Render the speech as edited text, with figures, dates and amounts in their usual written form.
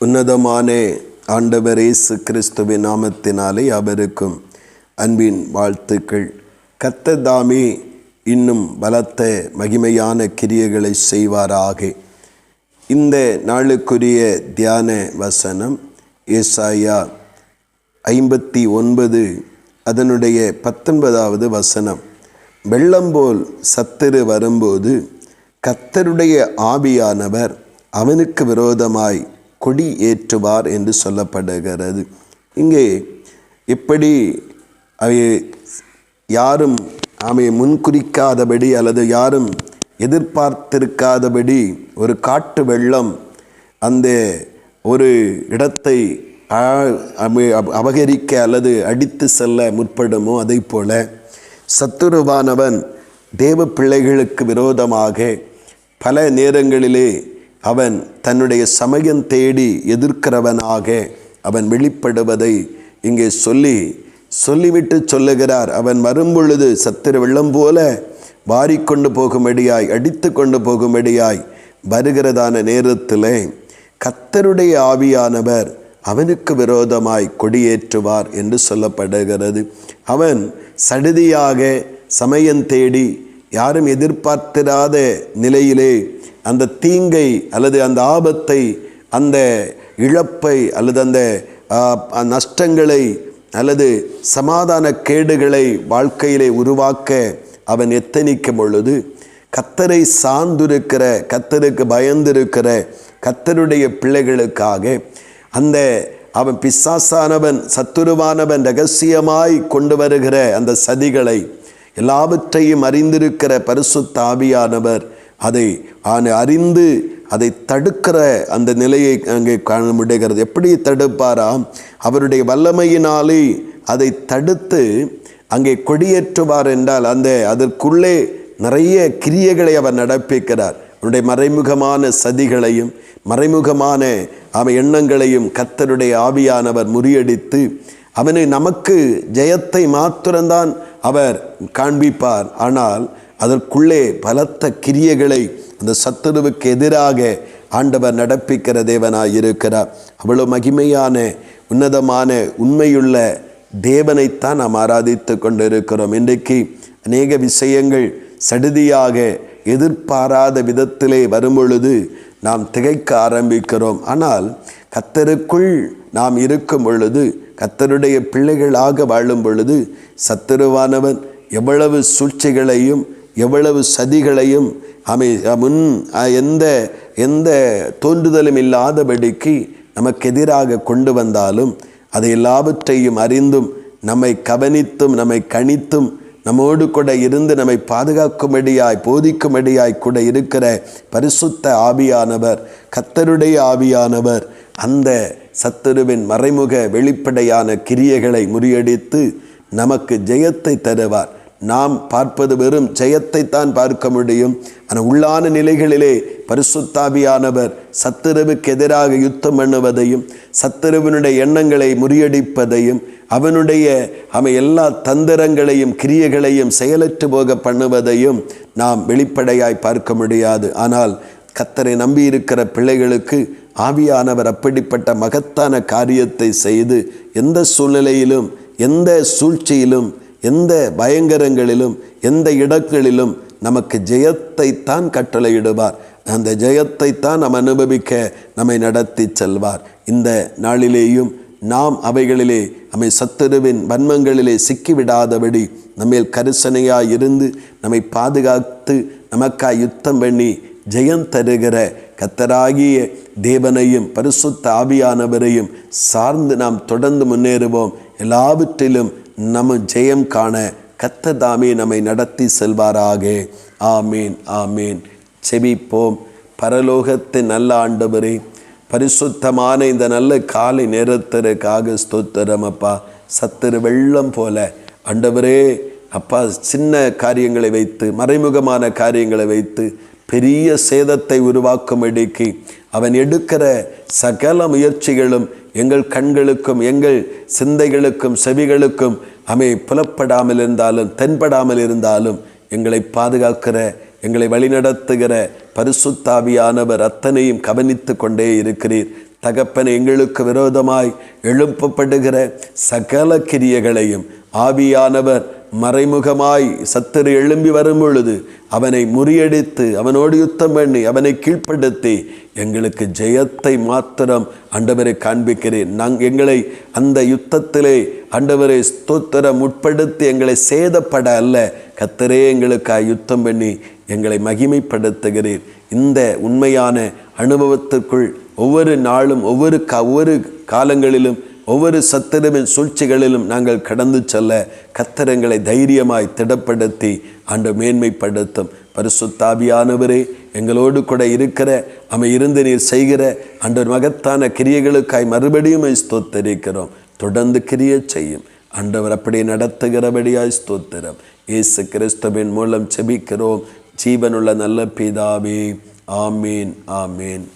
உன்னதமான ஆண்டவர் இயேசு கிறிஸ்துவின் நாமத்தினாலே அவருக்கும் அன்பின் வாழ்த்துக்கள். கர்த்தர் தாமே இன்னும் பலத்த மகிமையான கிரியைகளை செய்வாராக. இந்த நாளுக்குரிய தியான வசனம் ஏசாயா 59 அதனுடைய 19வது வசனம். வெள்ளம் போல் சத்துரு வரும்போது கர்த்தருடைய ஆவியானவர் அவனுக்கு விரோதமாய் கொடி ஏற்றுவார் என்று சொல்லப்படுகிறது. இங்கே எப்படி யாரும் முன்குறிக்காதபடி அல்லது யாரும் எதிர்பார்த்திருக்காதபடி ஒரு காட்டு வெள்ளம் அந்த ஒரு இடத்தை அபகரிக்க அல்லது அடித்து செல்ல முற்படுமோ அதை போல சத்துருவானவன் தேவ பிள்ளைகளுக்கு விரோதமாக பல நேரங்களிலே அவன் தன்னுடைய சமயம் தேடி எதிர்க்கிறவனாக அவன் வெளிப்படுவதை இங்கே சொல்லிவிட்டு சொல்லுகிறார். அவன் வரும்பொழுது சத்துரு வெள்ளம் போல வாரிக்கொண்டு போகும்படியாய் அடித்து கொண்டு போகும்படியாய் வருகிறதான நேரத்திலே கர்த்தருடைய ஆவியானவர் அவனுக்கு விரோதமாய் கொடியேற்றுவார் என்று சொல்லப்படுகிறது. அவன் சடுதியாக சமயம் தேடி யாரும் எதிர்பார்த்திராத நிலையிலே அந்த தீங்கை அல்லது அந்த ஆபத்தை, அந்த இழப்பை அல்லது அந்த நஷ்டங்களை அல்லது சமாதான கேடுகளை வாழ்க்கையிலே உருவாக்க அவன் எத்தனிக்கும் பொழுது கர்த்தரை சார்ந்திருக்கிற, கர்த்தருக்கு பயந்திருக்கிற கர்த்தருடைய பிள்ளைகளுக்காக அவன் பிசாசானவன் சத்துருவானவன் ரகசியமாய் கொண்டு வருகிற அந்த சதிகளை எல்லாவற்றையும் அறிந்திருக்கிற பரிசுத்த ஆவியானவர் அதை அறிந்து அதை தடுக்கிற அந்த நிலையை அங்கே காண முடிகிறது. எப்படி தடுப்பாராம்? அவருடைய வல்லமையினாலே அதை தடுத்து அங்கே கொடியேற்றுவார் என்றால் அதற்குள்ளே நிறைய கிரியைகளை அவர் நடப்பிக்கிறார். அவருடைய மறைமுகமான சதிகளையும் மறைமுகமான எண்ணங்களையும் கர்த்தருடைய ஆவியானவர் முறியடித்து அவனை நமக்கு ஜெயத்தை மாத்திரம்தான் அவர் காண்பிப்பார். ஆனால் அதற்குள்ளே பலத்த கிரியைகளை அந்த சத்துருவுக்கு எதிராக ஆண்டவர் நடப்பிக்கிற தேவனாய் இருக்கிறார். அவ்வளோ மகிமையான உன்னதமான உண்மையுள்ள தேவனைத்தான் நாம் ஆராதித்து கொண்டு இருக்கிறோம். இன்றைக்கு அநேக விஷயங்கள் சடுதியாக எதிர்பாராத விதத்திலே வரும்பொழுது நாம் திகைக்க ஆரம்பிக்கிறோம். ஆனால் கர்த்தருக்குள் நாம் இருக்கும் பொழுது, கர்த்தருடைய பிள்ளைகளாக வாழும் பொழுது சத்துருவானவன் எவ்வளவு சூழ்ச்சிகளையும் எவ்வளவு சதிகளையும் எந்த தோன்றுதலும் இல்லாதபடிக்கு நமக்கு எதிராக கொண்டு வந்தாலும் அதை எல்லாவற்றையும் அறிந்தும் நம்மை கவனித்தும் நம்மை கணித்தும் நம்மோடு கூட இருந்து நம்மை பாதுகாக்கும்படியாய் போதிக்கும்படியாய் கூட இருக்கிற பரிசுத்த ஆவியானவர், கர்த்தருடைய ஆவியானவர் அந்த சத்துருவின் மறைமுக வெளிப்படையான கிரியைகளை முறியடித்து நமக்கு ஜெயத்தை தருவார். நாம் பார்ப்பது வெறும் ஜெயத்தை தான் பார்க்க முடியும். ஆனால் உள்ளான நிலைகளிலே பரிசுத்தாவியானவர் சத்துருவுக்கு எதிராக யுத்தம் பண்ணுவதையும் சத்துருவினுடைய எண்ணங்களை முறியடிப்பதையும் அவனுடைய எல்லா தந்திரங்களையும் கிரியைகளையும் செயலற்று போக பண்ணுவதையும் நாம் வெளிப்படையாய் பார்க்க முடியாது. ஆனால் கர்த்தரை நம்பியிருக்கிற பிள்ளைகளுக்கு ஆவியானவர் அப்படிப்பட்ட மகத்தான காரியத்தை செய்து எந்த சூழ்நிலையிலும் எந்த சூழ்ச்சியிலும் எந்த பயங்கரங்களிலும் எந்த இடங்களிலும் நமக்கு ஜெயத்தை தான் கட்டளையிடுவார். அந்த ஜெயத்தை தான் நாம் அனுபவிக்க நம்மை நடத்தி செல்வார். இந்த நாளிலேயும் நாம் அவைகளிலே சத்துருவின் வன்மங்களிலே சிக்கிவிடாதபடி நம்மேல் கரிசனையாய் இருந்து நம்மை பாதுகாத்து நமக்காய் யுத்தம் பண்ணி ஜெயம் தருகிற கர்த்தராகிய தேவனையும் பரிசுத்த ஆவியானவரையும் சார்ந்து நாம் தொடர்ந்து முன்னேறுவோம். எல்லாவற்றிலும் நம்ம ஜெயம் காண கர்த்தர் தாமே நம்மை நடத்தி செல்வாராக. ஆமீன், ஆமீன். செபிப்போம். பரலோகத்தின் நல்ல ஆண்டவரே, பரிசுத்தமான இந்த நல்ல காலை நேரத்திற்காக ஸ்தோத்திரம் அப்பா. சத்துரு வெள்ளம் போல ஆண்டவரே அப்பா சின்ன காரியங்களை வைத்து மறைமுகமான காரியங்களை வைத்து பெரிய சேதத்தை உருவாக்கும்படிக்கு அவன் எடுக்கிற சகல முயற்சிகளும் எங்கள் கண்களுக்கும் எங்கள் சிந்தைகளுக்கும் செவிகளுக்கும் புலப்படாமல் இருந்தாலும் தென்படாமல் இருந்தாலும் எங்களை பாதுகாக்கிற எங்களை வழிநடத்துகிற பரிசுத்த ஆவியானவர் அத்தனையும் கவனித்து கொண்டே இருக்கிறீர். தகப்பன் எங்களுக்கு விரோதமாய் எழுப்பப்படுகிற சகல கிரியைகளையும் ஆவியானவர் மறைமுகமாய் சத்துரு எழும்பி வரும் பொழுது அவனை முறியடித்து அவனோடு யுத்தம் பண்ணி அவனை கீழ்ப்படுத்தி எங்களுக்கு ஜெயத்தை மாத்திரம் ஆண்டவரை காண்பிக்கிறேன். எங்களை அந்த யுத்தத்திலே ஆண்டவரை ஸ்தோத்திரம் உட்படுத்தி எங்களை சேதப்பட அல்ல, கர்த்தரே எங்களுக்காக யுத்தம் பண்ணி எங்களை மகிமைப்படுத்துகிறீர். இந்த உண்மையான அனுபவத்திற்குள் ஒவ்வொரு நாளும் ஒவ்வொரு காலங்களிலும் ஒவ்வொரு சத்துருவின் சூழ்ச்சிகளிலும் நாங்கள் கடந்து செல்ல கர்த்தர் எங்களை தைரியமாய் திடப்படுத்தி மேன்மைப்படுத்தும். பரிசுத்த ஆவியானவரே, எங்களோடு கூட இருக்கிற இருந்து நீர் செய்கிற மகத்தான கிரியைகளுக்காய் மறுபடியும் ஸ்தோத்தரிக்கிறோம். தொடர்ந்து கிரியை செய்யும் ஆண்டவர், அப்படி நடத்துகிறபடியாய் ஸ்தோத்திரம். இயேசு கிறிஸ்துவின் மூலம் செபிக்கிறோம் ஜீவனுள்ள நல்ல பிதாவே. ஆமீன், ஆமீன்.